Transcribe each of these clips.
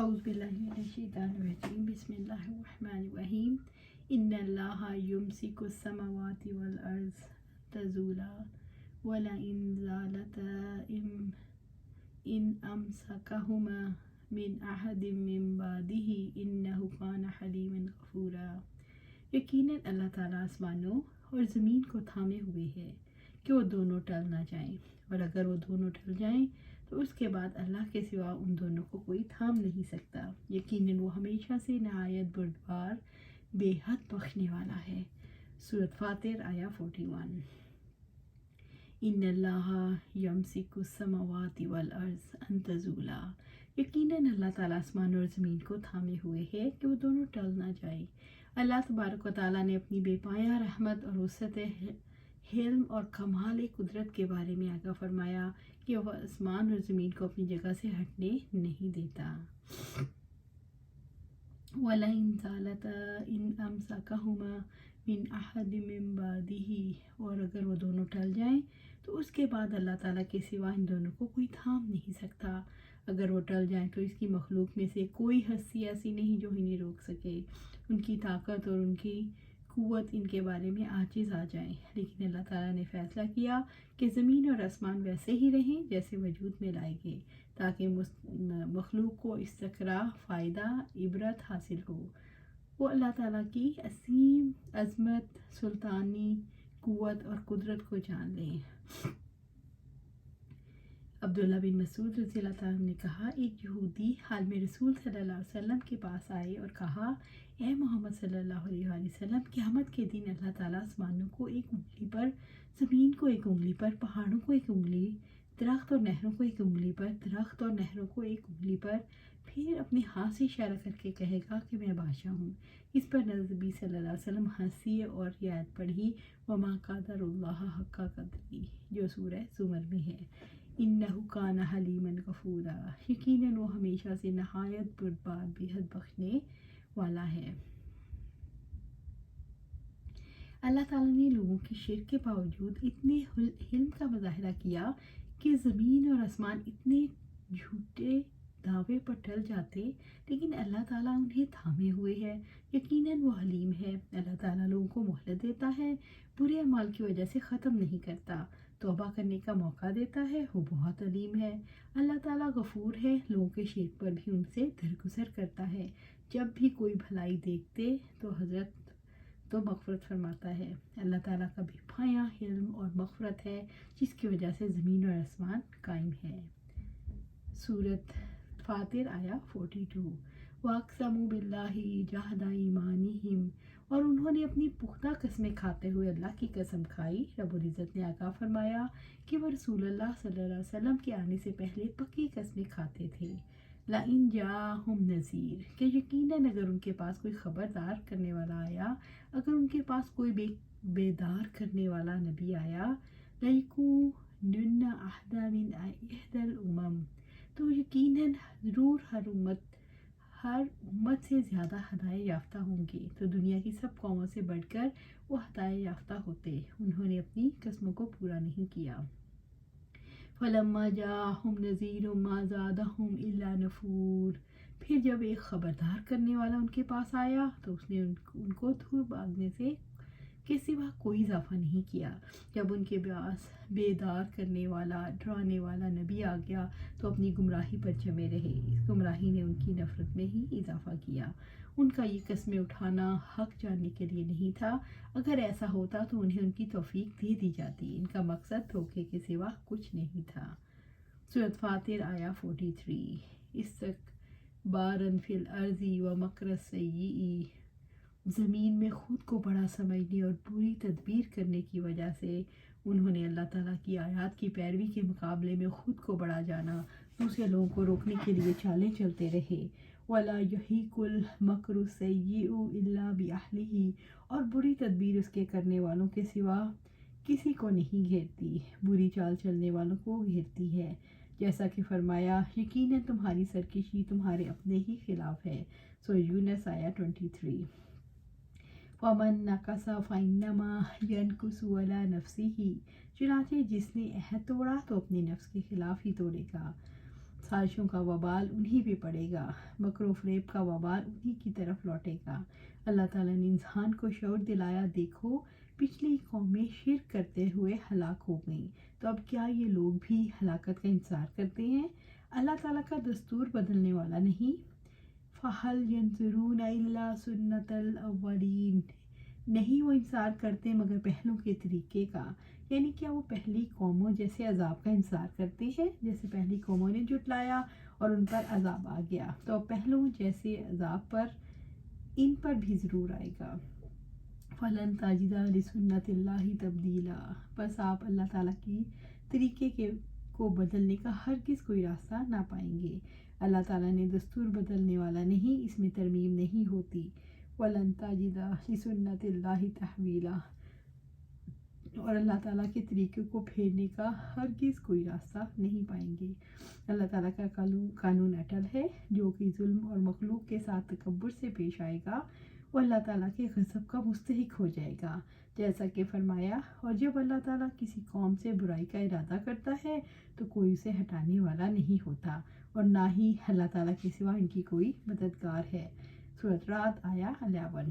اعوذ باللہ من الشیطان الرجیم بسم اللہ الرحمن الرحیم ان اللہ یمسک السماوات والارض تزولا ولئن زالتا ان امسکہما من احد من بعدہ انہ کان حلیما غفورا۔ یقیناً اللہ تعالیٰ آسمانوں اور زمین کو تھامے ہوئے ہے کہ وہ دونوں ٹل نہ جائیں، اور اگر وہ دونوں ٹل جائیں تو اس کے بعد اللہ کے سوا ان دونوں کو کوئی تھام نہیں سکتا۔ یقیناً وہ ہمیشہ سے نہایت بردبار بے حد بخشنے والا ہے۔ سورۃ فاطر آیا 41۔ ان اللہ یمسک السماوات والارض ان تزولا۔ یقیناً اللہ تعالیٰ آسمان اور زمین کو تھامے ہوئے ہے کہ وہ دونوں ٹل نہ جائیں۔ اللہ تبارک و تعالیٰ نے اپنی بے پایہ رحمت اور وسعت حلم اور کمال قدرت کے بارے میں آگاہ فرمایا کہ وہ آسمان اور زمین کو اپنی جگہ سے ہٹنے نہیں دیتا۔ وَلَئِن زَالَتَا إِنْ أَمْسَكَهُمَا مِنْ أَحَدٍ مِّن بَعْدِهِ، اور اگر وہ دونوں ٹل جائیں تو اس کے بعد اللہ تعالیٰ کے سوا ان دونوں کو کوئی تھام نہیں سکتا۔ اگر وہ ٹل جائیں تو اس کی مخلوق میں سے کوئی ہستی ایسی نہیں جو انہیں روک سکے۔ ان کی طاقت اور ان کی قوت ان کے بارے میں عاجز آ جائیں، لیکن اللہ تعالیٰ نے فیصلہ کیا کہ زمین اور آسمان ویسے ہی رہیں جیسے وجود میں لائے گئے، تاکہ مخلوق کو استقرار، فائدہ، عبرت حاصل ہو۔ وہ اللہ تعالیٰ کی عظیم عظمت، سلطانی قوت اور قدرت کو جان لیں۔ عبداللہ بن مسعود رضی اللہ تعالیٰ عنہ نے کہا، ایک یہودی حالم رسول صلی اللہ علیہ وسلم کے پاس آئے اور کہا، اے محمد صلی اللہ علیہ وآلہ وسلم، قیامت کے دن اللہ تعالیٰ آسمانوں کو ایک انگلی پر، زمین کو ایک انگلی پر، پہاڑوں کو ایک انگلی، درخت اور نہروں کو ایک انگلی پر، درخت اور نہروں کو ایک انگلی پر، پھر اپنے ہاتھ سے اشارہ کر کے کہے گا کہ میں بادشاہ ہوں۔ اس پر نبی صلی اللہ علیہ وسلم ہنسی اور یہ آیت پڑھی، وَمَا قَدَرَ اللَّهَ حَقَّ قَدْرِهِ، جو سورہ زمر میں ہے۔ اِنَّهُ كَانَ حَلِيمًا غَفُورًا۔ یقیناً وہ ہمیشہ سے نہایت بردبار بے حد بخشنے والا ہے۔ اللہ تعالیٰ نے لوگوں کے شرک کے باوجود اتنے حلم کا مظاہرہ کیا کہ زمین اور آسمان اتنے جھوٹے دعوے پر ٹل جاتے، لیکن اللہ تعالیٰ انہیں تھامے ہوئے ہے۔ یقیناً وہ حلیم ہے۔ اللہ تعالیٰ لوگوں کو مہلت دیتا ہے، برے اعمال کی وجہ سے ختم نہیں کرتا، توبہ کرنے کا موقع دیتا ہے، وہ بہت علیم ہے۔ اللہ تعالیٰ غفور ہے، لوگوں کے شرک پر بھی ان سے درگزر کرتا ہے۔ جب بھی کوئی بھلائی دیکھتے تو مغفرت فرماتا ہے۔ اللہ تعالیٰ کا بے پایہ علم اور مغفرت ہے، جس کی وجہ سے زمین اور آسمان قائم ہے۔ سورۃ فاطر آیا 42۔ وَأَقْسَمُوا بِاللَّهِ جَهْدَ أَيْمَانِهِمْ، اور انہوں نے اپنی پختہ قسمیں کھاتے ہوئے اللہ کی قسم کھائی۔ رب العزت نے آگاہ فرمایا کہ وہ رسول اللہ صلی اللہ علیہ وسلم کے آنے سے پہلے پکی قسمیں کھاتے تھے۔ لَإِن جَاءَهُمْ نَذِيرٌ، کہ یقیناً اگر ان کے پاس کوئی خبردار کرنے والا آیا، اگر ان کے پاس کوئی بیدار کرنے والا نبی آیا، لَيَكُونُنَّ أَهْدَىٰ مِنْ إِحْدَى الْأُمَمِ، تو یقیناً ضرور ہر امت سے زیادہ ہدایت یافتہ ہوں گے، تو دنیا کی سب قوموں سے بڑھ کر وہ ہدایت یافتہ ہوتے۔ انہوں نے اپنی قسموں کو پورا نہیں کیا۔ فَلَمَّا جَاءَهُمْ نَذِيرٌ مَّا زَادَهُمْ إِلَّا نُفُورًا، پھر جب ایک خبردار کرنے والا ان کے پاس آیا تو اس نے ان کو دور بھاگنے سے کے سوا کوئی اضافہ نہیں کیا۔ جب ان کے پاس بیدار کرنے والا، ڈرانے والا نبی آ گیا تو اپنی گمراہی پر جمے رہے، اس گمراہی نے ان کی نفرت میں ہی اضافہ کیا۔ ان کا یہ قسمیں اٹھانا حق جاننے کے لیے نہیں تھا، اگر ایسا ہوتا تو انہیں ان کی توفیق دے دی جاتی، ان کا مقصد دھوکے کے سوا کچھ نہیں تھا۔ سورۃ فاطر آیا 43۔ استکبارا فی الارض ومکر السیئ، زمین میں خود کو بڑا سمجھنے اور بری تدبیر کرنے کی وجہ سے انہوں نے اللہ تعالیٰ کی آیات کی پیروی کے مقابلے میں خود کو بڑا جانا، دوسرے لوگوں کو روکنے کے لیے چالیں چلتے رہے۔ وَلَا يَحِيقُ الْمَكْرُ السَّيِّئُ إِلَّا بِأَهْلِهِ، اور بری تدبیر اس کے کرنے والوں کے سوا کسی کو نہیں گھیرتی، بری چال چلنے والوں کو گھیرتی ہے۔ جیسا کہ فرمایا، یقیناً تمہاری سرکشی تمہارے اپنے ہی خلاف ہے۔ سورۃ یونس آیا 23۔ وَمَن نَكَثَ فَإِنَّمَا يَنكُثُ عَلَىٰ نَفْسِهِ، چنانچہ جس نے عہد توڑا تو اپنے نفس کے خلاف ہی توڑے گا۔ سازشوں کا وبال انہی پہ پڑے گا، مکر و فریب کا وبال انہی کی طرف لوٹے گا۔ اللہ تعالیٰ نے انسان کو شعور دلایا، دیکھو پچھلی قومیں شرک کرتے ہوئے ہلاک ہو گئیں، تو اب کیا یہ لوگ بھی ہلاکت کا انتظار کرتے ہیں؟ اللہ تعالیٰ کا دستور بدلنے والا نہیں۔ فَهَلْ يَنظُرُونَ إِلَّا سُنَّةَ الْأَوَّلِينَ، نہیں وہ انتظار کرتے مگر پہلوں کے طریقے کا، یعنی کیا وہ پہلی قوموں جیسے عذاب کا انتظار کرتے ہیں؟ جیسے پہلی قوموں نے جھٹلایا اور ان پر عذاب آ گیا، تو اب پہلوں جیسے عذاب پر ان پر بھی ضرور آئے گا۔ فَلَن تَجِدَ لِسُنَّةِ اللَّهِ تَبْدِيلًا، بس آپ اللہ تعالیٰ کی طریقے کو بدلنے کا ہرگز کوئی راستہ نہ پائیں گے۔ اللہ تعالیٰ نے دستور بدلنے والا نہیں، اس میں ترمیم نہیں ہوتی۔ وَلَن تَجِدَ لِسُنَّةِ اللَّهِ تَحْوِيلًا، اور اللہ تعالیٰ کے طریقے کو پھیرنے کا ہرگز کوئی راستہ نہیں پائیں گے۔ اللہ تعالیٰ کا قانون اٹل ہے، جو کہ ظلم اور مخلوق کے ساتھ تکبر سے پیش آئے گا وہ اللہ تعالیٰ کے غضب کا مستحق ہو جائے گا، جیسا کہ فرمایا، اور جب اللہ تعالیٰ کسی قوم سے برائی کا ارادہ کرتا ہے تو کوئی اسے ہٹانے والا نہیں ہوتا، اور نہ ہی اللہ تعالیٰ کے سوا ان کی کوئی مددگار ہے۔ سورۃ رعد آیا 11۔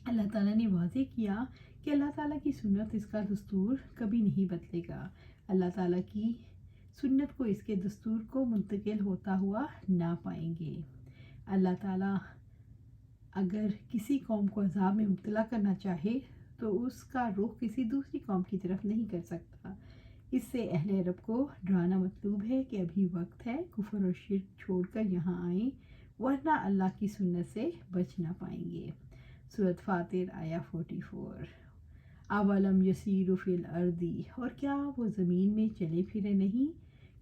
اللہ تعالیٰ نے واضح کیا کہ اللہ تعالیٰ کی سنت، اس کا دستور کبھی نہیں بدلے گا۔ اللہ تعالیٰ کی سنت کو اس کے دستور کو منتقل ہوتا ہوا نہ پائیں گے۔ اللہ تعالیٰ اگر کسی قوم کو عذاب میں مبتلا کرنا چاہے تو اس کا رخ کسی دوسری قوم کی طرف نہیں کر سکتا۔ اس سے اہل عرب کو ڈرانا مطلوب ہے کہ ابھی وقت ہے، کفر اور شرک چھوڑ کر یہاں آئیں، ورنہ اللہ کی سنت سے بچ نہ پائیں گے۔ سورۃ فاطر آیا 44۔ اولم یسیروا فی الارض، اور کیا وہ زمین میں چلے پھرے نہیں؟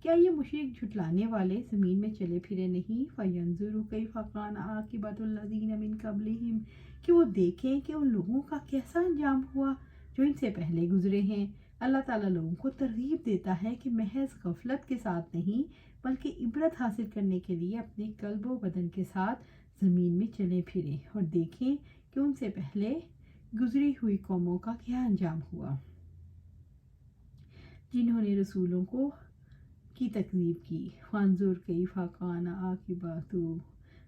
کیا یہ مشرک جھٹلانے والے زمین میں چلے پھرے نہیں؟ فینظروا کیف کان عاقبۃ الذین من قبلہم، کہ وہ دیکھیں کہ ان لوگوں کا کیسا انجام ہوا جو ان سے پہلے گزرے ہیں۔ اللہ تعالیٰ لوگوں کو ترغیب دیتا ہے کہ محض غفلت کے ساتھ نہیں بلکہ عبرت حاصل کرنے کے لیے اپنے قلب و بدن کے ساتھ زمین میں چلے پھریں اور دیکھیں کہ ان سے پہلے گزری ہوئی قوموں کا کیا انجام ہوا، جنہوں نے رسولوں کی تکذیب کی۔ فانظر کیف کان عاقبۃ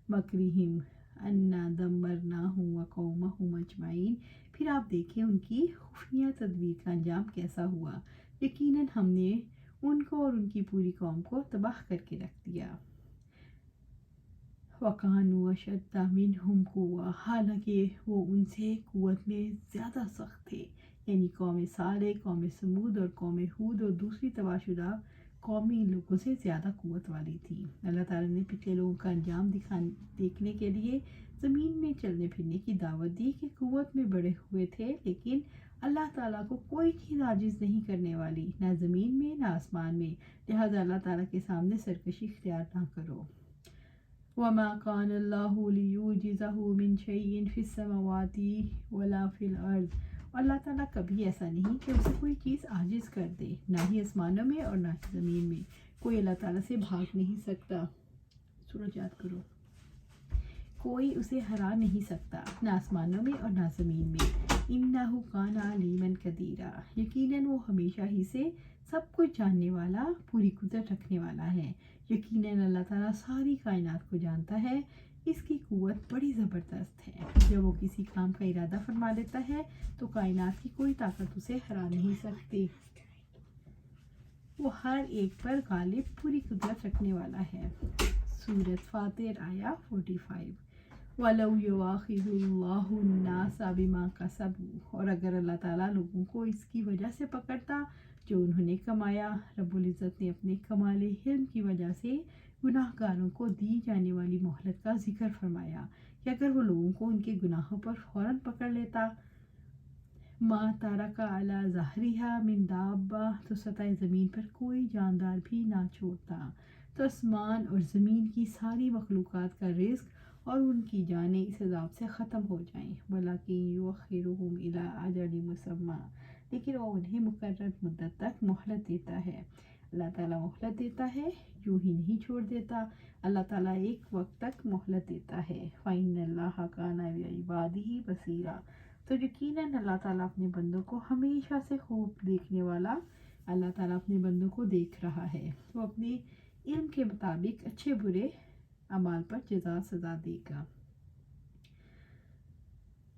مکرہم انا دمرناہم وقومہم اجمعین، پھر آپ دیکھیں ان کی خفیہ تدبیر کا انجام کیسا ہوا، یقیناً ہم نے ان کو اور ان کی پوری قوم کو تباہ کر کے رکھ دیا۔ وَكَانُوا أَشَدَّ مِنْهُمْ قُوَّةً، حالانکہ وہ ان سے قوت میں زیادہ سخت تھے، یعنی قوم صالح، قوم سمود اور قوم ہود اور دوسری تباہ شدہ قومی لوگوں سے زیادہ قوت والی تھی۔ اللہ تعالیٰ نے پچھلے لوگوں کا انجام دیکھنے کے لیے زمین میں چلنے پھرنے کی دعوت دی کہ قوت میں بڑے ہوئے تھے، لیکن اللہ تعالیٰ کو کوئی چیز عاجز نہیں کرنے والی، نہ زمین میں نہ آسمان میں، لہٰذا اللہ تعالیٰ کے سامنے سرکشی اختیار نہ کرو۔ وَمَا كَانَ اللَّهُ لِيُعْجِزَهُ مِنْ شَيْءٍ فِي السَّمَاوَاتِ وَلَا فِي الْأَرْضِ، اور اللہ تعالیٰ کبھی ایسا نہیں کہ اسے کوئی چیز عاجز کر دے، نہ ہی آسمانوں میں اور نہ ہی زمین میں، کوئی اللہ تعالیٰ سے بھاگ نہیں سکتا۔ سورج یاد کرو، کوئی اسے ہرا نہیں سکتا، نہ آسمانوں میں اور نہ زمین میں۔ اِنَّهُ كَانَ عَلِيمًا قَدِيرًا، یقیناً وہ ہمیشہ ہی سے سب کچھ جاننے والا، پوری قدرت رکھنے والا ہے۔ یقیناً اللہ تعالیٰ ساری کائنات کو جانتا ہے، اس کی قوت بڑی زبردست ہے۔ جب وہ کسی کام کا ارادہ فرما لیتا ہے تو کائنات کی کوئی طاقت اسے ہرا نہیں سکتی، وہ ہر ایک پر غالب، پوری قدرت رکھنے والا ہے۔ سورۃ فاطر آیا 45۔ وَلَوْ يُؤَاخِذُ اللَّهُ النَّاسَ بِمَا كَسَبُوا، اور اگر اللہ تعالیٰ لوگوں کو اس کی وجہ سے پکڑتا جو انہوں نے کمایا، رب العزت نے اپنے کمال علم کی وجہ سے گناہ گاروں کو دی جانے والی مہلت کا ذکر فرمایا کہ اگر وہ لوگوں کو ان کے گناہوں پر فوراً پکڑ لیتا، ما ترک علی ظہرہا من دابہ، تو سطح زمین پر کوئی جاندار بھی نہ چھوڑتا، تو آسمان اور زمین کی ساری مخلوقات کا رزق اور ان کی جانیں اس عذاب سے ختم ہو جائیں۔ وَلَٰكِن يُؤَخِّرُهُمْ إِلَىٰ أَجَلٍ مُّسَمًّى، لیکن وہ انہیں مقرر مدت تک مہلت دیتا ہے۔ اللہ تعالیٰ مہلت دیتا ہے، یوں ہی نہیں چھوڑ دیتا، اللہ تعالیٰ ایک وقت تک مہلت دیتا ہے۔ فَإِنَّ اللَّهَ كَانَ بِعِبَادِهِ بَصِيرًا، تو یقیناً اللہ تعالیٰ اپنے بندوں کو ہمیشہ سے خوب دیکھنے والا، اللہ تعالیٰ اپنے بندوں کو دیکھ رہا ہے، وہ اپنے علم کے مطابق اچھے برے اعمال پر جزا سزا دے گا۔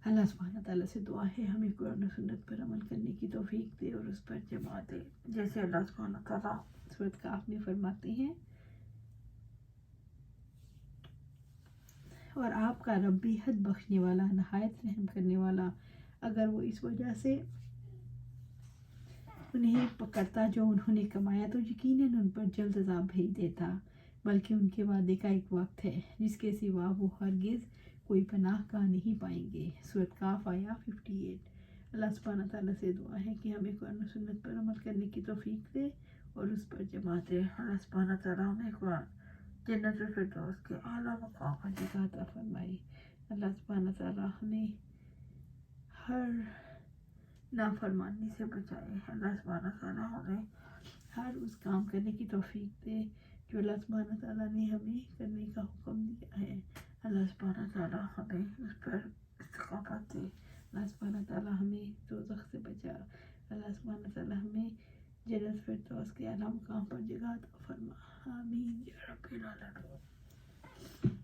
اللہ سبحانہ تعالیٰ سے دعا ہے ہمیں قرآن و سنت پر عمل کرنے کی توفیق دے اور اس پر جمع دے، جیسے اللہ سبحانہ تعالیٰ سورۃ کہف میں فرماتے ہیں، اور آپ کا رب بھی حد بخشنے والا نہایت رحم کرنے والا، اگر وہ اس وجہ سے انہیں پکڑتا جو انہوں نے کمایا تو یقیناً ان پر جلد عذاب بھیج دیتا، بلکہ ان کے وعدے کا ایک وقت ہے جس کے سوا وہ ہرگز کوئی پناہ گاہ نہیں پائیں گے۔ سورۃ کہف آیا 58۔ اللہ سبحانہ تعالیٰ سے دعا ہے کہ ہمیں قرآن و سنت پر عمل کرنے کی توفیق دے اور اس پر جمع دے۔ اللہ سبحانہ تعالیٰ ہمیں قرآن جنت الفردوس کے اعلیٰ مقام پر جگہ عطا فرمائے۔ اللہ سبحانہ تعالیٰ ہمیں ہر نافرمانی سے بچائے۔ اللہ سبحانہ تعالیٰ ہمیں ہر اس کام کرنے کی توفیق دے جو اللہ سبحانہ تعالیٰ نے ہمیں کرنے کا حکم دیا ہے۔ اللہ سبحانہ تعالیٰ ہمیں اس پر استقامت دے۔ اللہ سبحانہ تعالیٰ ہمیں دوزخ سے بچا۔ اللہ سبحانہ تعالیٰ ہمیں جنت فردوس کے اعلیٰ مقام پر جگہ عطا فرما۔ آمین یا رب العالمین۔